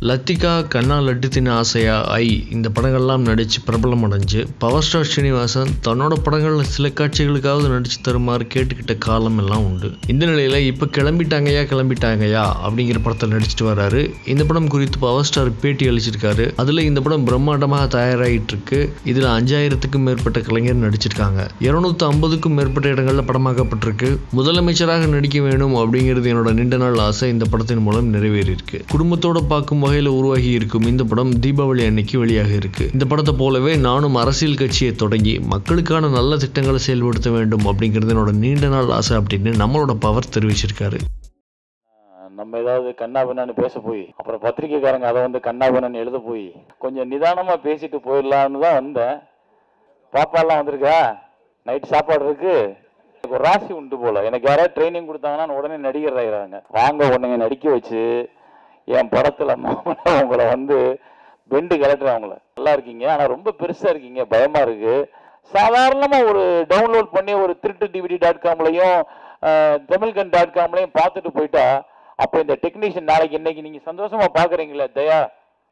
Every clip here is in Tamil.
லத்திகா, கண்ணா லட்டு தின ஆசையா, ஐ இந்த படங்கள்லாம் நடித்து பிரபலம் அடைஞ்சு பவர் ஸ்டார் ஸ்ரீனிவாசன் தன்னோட படங்களில் சில காட்சிகளுக்காவது நடித்து தருமாறு கேட்டுக்கிட்ட காலம் எல்லாம் உண்டு. இந்த நிலையில் இப்போ கிளம்பிட்டாங்கயா அப்படிங்கிற படத்தில் நடிச்சிட்டு வர்றாரு. இந்த படம் குறித்து பவர் ஸ்டார் பேட்டி அளிச்சிருக்காரு. அதில் இந்த படம் பிரம்மாண்டமாக தயாராகிட்டு இருக்கு. இதில் 5000க்கும் மேற்பட்ட கலைஞர் நடிச்சிருக்காங்க. 250க்கும் மேற்பட்ட இடங்களில் படமாக்கப்பட்டிருக்கு. முதலமைச்சராக நடிக்க வேணும் அப்படிங்கிறது என்னோட நீண்ட நாள் ஆசை இந்த படத்தின் மூலம் நிறைவேறியிருக்கு. குடும்பத்தோட பார்க்கும் வகையில் உருவாகி இருக்கும் இந்த படம் தீபாவளி அன்னைக்கு வெளியாக இருக்கு. இந்த படத்தை போலவே நானும் அரசியல் கட்சியை தொடங்கி மக்களுக்கான நல்ல திட்டங்களை செயல்படுத்த வேண்டும் அப்படிங்கிறது என்னோட நீண்ட நாள் ஆசை அப்படின்னு நம்மளோட பவர் தெரிவிச்சிருக்காரு. நம்ம ஏதாவது கண்ணா பின்னான்னு பேச போய் அப்புறம் பத்திரிக்கைக்காரங்க அதை வந்து கண்ணா பின்னான்னு எழுத போய் கொஞ்சம் நிதானமா பேசிட்டு போயிடலான்னு தான் வந்தேன். பாப்பாலாம் வந்திருக்கா, நைட் சாப்பாடு இருக்கு. ஒரு ராசி உண்டு போல. எனக்கு யாராவது ட்ரைனிங் கொடுத்தாங்கன்னா உடனே நடிகர் ஆகிறாங்க. வாங்க உடனே நடிக்க வச்சு என் படத்துல உங்களை வந்து பெண்டு கலட்டுறேன். அவங்கள நல்லா இருக்கீங்க, ஆனா ரொம்ப பெருசா இருக்கீங்க, பயமா இருக்கு. சாதாரணமா ஒரு டவுன்லோட் பண்ணி ஒரு திருட்டு.dvd.comலையும் தமிழ்கன்.comலையும் பார்த்துட்டு போயிட்டா அப்ப இந்த டெக்னீஷியன் நாளைக்கு இன்னைக்கு நீங்க சந்தோஷமா பாக்குறீங்களே, தயா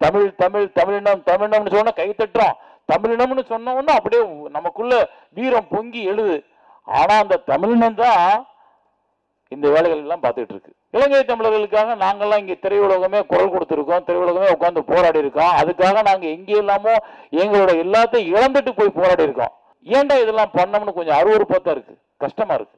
தமிழினம்னு சொன்னா கை தட்டுறோம். தமிழினம்னு சொன்ன உடனே அப்படியே நமக்குள்ள வீரம் பொங்கி எழுது. ஆனா அந்த தமிழினம் தான் இந்த வேலைகள் எல்லாம் பார்த்துட்டு இருக்கு. இலங்கை தமிழர்களுக்காக நாங்கெல்லாம் இங்க திரையுலகமே குரல் கொடுத்துருக்கோம், திரையுலகமே உட்காந்து போராடி இருக்கோம். அதுக்காக நாங்க எங்கே இல்லாமோ எங்களோட எல்லாத்தையும் இழந்துட்டு போய் போராடி இருக்கோம். ஏன்டா இதெல்லாம் பண்ணோம்னு கொஞ்சம் அருவருப்பா தான் இருக்கு, கஷ்டமா இருக்கு.